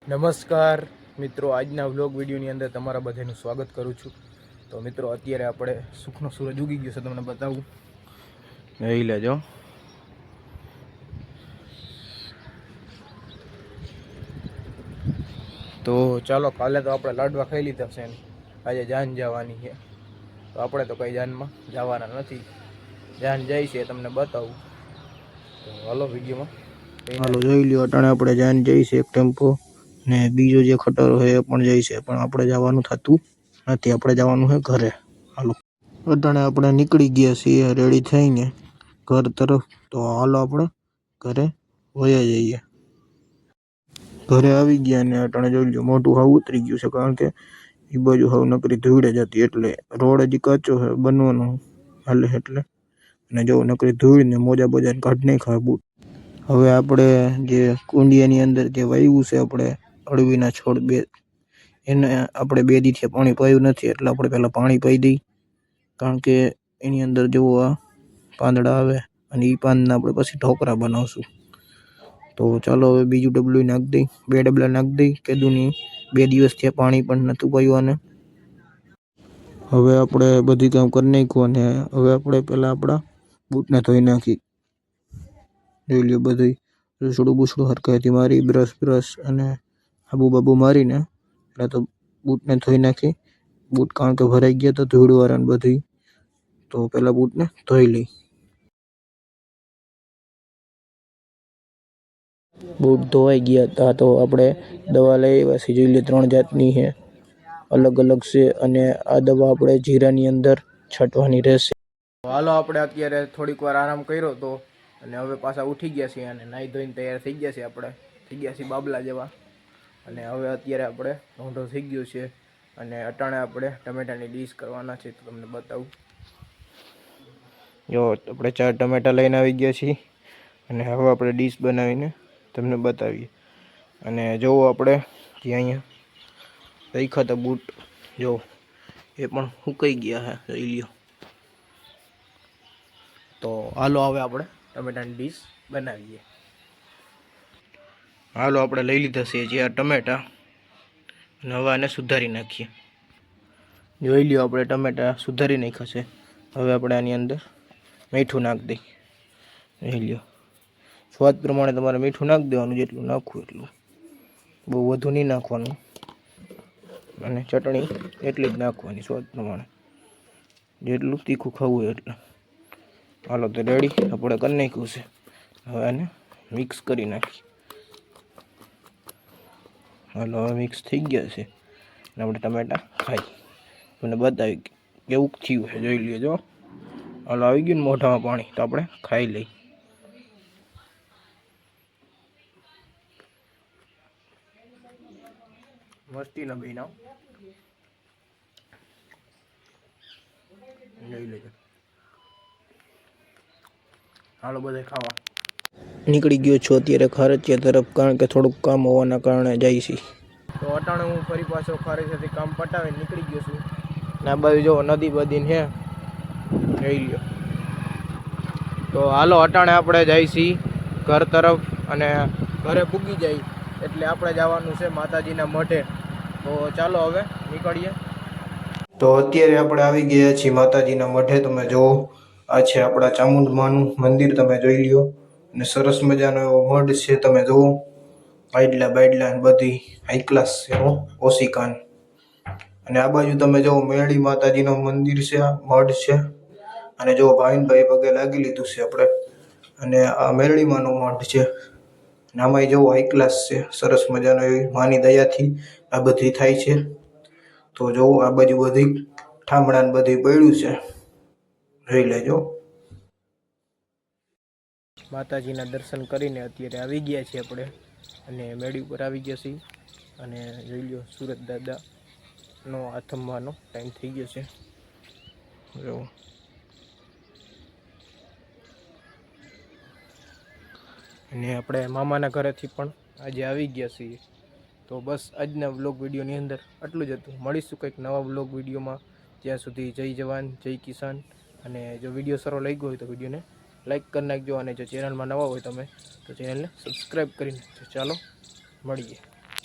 નમસ્કાર મિત્રો, આજના વ્લોગ વિડીયોની અંદર તમારા બધાનું સ્વાગત કરું છું। તો મિત્રો, અત્યારે આપણે સુખનો સૂરજ ઉગી ગયો છે, તમને બતાવું, જોઈ લેજો। તો ચાલો, કાલે તો આપણે લાડવા ખાઈ લીધા છે, આજે જાન જવાની છે, તો આપણે તો કઈ જાનમાં જવાના નથી, જાન જાય છે તમને બતાવું। તો હાલો વિડીયોમાં હાલો જોઈ લ્યો, અટાણે આપણે જાન જઈ છે એક ટેમ્પો ને બીજો જે ખટારો છે એ પણ જાય છે, પણ આપણે જવાનું થતું નથી, આપણે જવાનું છે ઘરે। હાલો, અટાણે આપણે નીકળી ગયા છીએ રેડી થઈને ઘર તરફ, તો હાલો આપણે ઘરે વયા જઈએ। ઘરે આવી ગયા ને અટાણે જોઈ લ્યો, મોઢું હાવ ઉતરી ગયું છે, કારણ કે એ બાજુ હાવ નકરી ધૂળે જતી, એટલે રોડ હજી કાચો છે, બનવાનું હાલે એટલે, અને જો નકરી ધૂળ ને મોજા બોજાને કાઢ નહીં ખાય બૂટ। હવે આપણે જે કુંડિયાની અંદર જે વાવ્યું છે આપણે અળવીના છોડ બે, એને આપણે 2 દીથી પાણી પાયું નથી, એટલે આપણે પહેલાં પાણી પાઈ દઈ, કારણ કે એની અંદર જેવો આ પાંદડા આવે અને એ પાંદના આપણે પછી ઢોકરા બનાવશું। તો ચાલો હવે બીજું ડબલું નાખી દઈ, 2 ડબલા નાખી દઈ, કીધું 2 દિવસથી પાણી પણ નહોતું પાયું આને। હવે આપણે બધી કામ કરી નાખ્યું, અને હવે આપણે પહેલાં આપણા બૂટને ધોઈ નાખી, જોઈ લ્યો બધું રસોડું બૂસડું હરખાઈથી મારી બ્રશ અને આબુ મારીને એટલે તો બૂટને ધોઈ નાખી। બૂટ કારણ કે ભરાઈ ગયા તો ધૂળવાળા બધી, તો પહેલાં બૂટને ધોઈ લઈ। બૂટ ધોવાઈ ગયા હતા, તો આપણે દવા લઈ આવ્યા છીએ, જોઈ લે 3 જાતની છે, અલગ અલગ છે, અને આ દવા આપણે જીરાની અંદર છાંટવાની રહેશે। હાલો, આપણે અત્યારે થોડીક વાર આરામ કર્યો તો, અને હવે પાછા ઉઠી ગયા છીએ, અને નાહી ધોઈને તૈયાર થઈ ગયા છીએ, આપણે થઈ ગયા છીએ બાબલા જેવા, અને હવે અત્યારે આપણે ઢોંઢો થઈ ગયો છે, અને અટાણે આપણે ટમેટાની ડીશ કરવાના છે, તો તમને બતાવું, જો આપણે 4 ટમેટા લઈને આવી ગયા છીએ, અને હવે આપણે ડીશ બનાવીને તમને બતાવીએ। અને જો આપણે જે અહીંયા રાખ્યા હતા બૂટ, જો એ પણ સુકાઈ ગયા છે, જોઈ લ્યો। તો હાલો હવે આપણે ટમેટાની ડીશ બનાવીએ। હાલો, આપણે લઈ લીધા છે જે આ ટમેટા, અને હવે આને સુધારી નાખીએ। જોઈ લ્યો, આપણે ટમેટા સુધારી નાખ્યા છે, હવે આપણે આની અંદર મીઠું નાખી દઈ, જોઈ લ્યો, સ્વાદ પ્રમાણે તમારે મીઠું નાખી દેવાનું, જેટલું નાખવું એટલું, બહુ વધુ નહીં નાખવાનું, અને ચટણી એટલી જ નાખવાની સ્વાદ પ્રમાણે, જેટલું તીખું ખાવું હોય એટલે। હાલો, તો રેડી આપણે કરી નાખ્યું છે, હવે આને મિક્સ કરી નાખીએ। હાલો, હવે મિક્સ થઈ ગયા છે, અને આપણે ટમેટા ખાઈ તમને બતાવી કેવું થયું છે, જોઈ લેજો। હાલો, આવી ગયું ને મોઢામાં પાણી, તો આપણે ખાઈ લઈ। મસ્તી ન બનાવ, લઈ લેજો। હાલો, બધે ખાવા નીકળી ગયો છું અત્યારે ખારચિયા તરફ, કારણ કે થોડુંક કામ હોવાના કારણે જાય છે। તો અટાણે હું ફરી પાછો ખારચિયાથી કામ પટાવીને નીકળી ગયો છું, ને આ બાજુ જો નદી બદીને હે, જોઈ લ્યો। તો હાલો, અટાણે આપણે જાય છીએ ઘર તરફ, અને ઘરે પૂગી જાય એટલે આપણે જવાનું છે માતાજીના મઢે। તો ચાલો હવે નીકળીએ। તો અત્યારે આપણે આવી ગયા છીએ માતાજીના મઢે, તમે જુઓ, આ છે આપણા ચામુંડમાનું મંદિર, તમે જોઈ લ્યો, અને સરસ મજાનો એવો મઢ છે, તમે જુઓ, આઈડલા બાઈડલા બધી હાઈ ક્લાસ છે, ઓશિકાન, અને આ બાજુ તમે જુઓ મેળી માતાજીનો મંદિર છે, આ મઢ છે, અને જો ભાઈ પગે લાગી લીધું છે આપણે, અને આ મેરડીમાંનો મઠ છે, અને આમાં જો હાઈ ક્લાસ છે, સરસ મજાનો, એવી માની દયાથી આ બધી થાય છે। તો જો આ બાજુ બધી ઠામડા ને બધી પડ્યું છે, જોઈ લેજો। માતાજીના દર્શન કરીને અત્યારે આવી ગયા છીએ આપણે, અને મેળી ઉપર આવી ગયા છીએ, અને જોઈ લો સુરત દાદાનો આથમવાનો ટાઈમ થઈ ગયો છે, જો। અને આપણે મામાના ઘરેથી પણ આજે આવી ગયા છીએ। તો બસ આજના વ્લોગ વિડીયોની અંદર આટલું જ હતું, મળીશું કંઈક નવા વ્લોગ વિડીયોમાં, ત્યાં સુધી જય જવાન જય કિસાન। અને જો વિડીયો સારો લાગ્યો હોય તો વિડીયોને લાઈક કરી નાખજો, અને જો ચેનલમાં નવા હોય તમે તો ચેનલને સબસ્ક્રાઈબ કરી નાખજો। ચાલો મળીએ।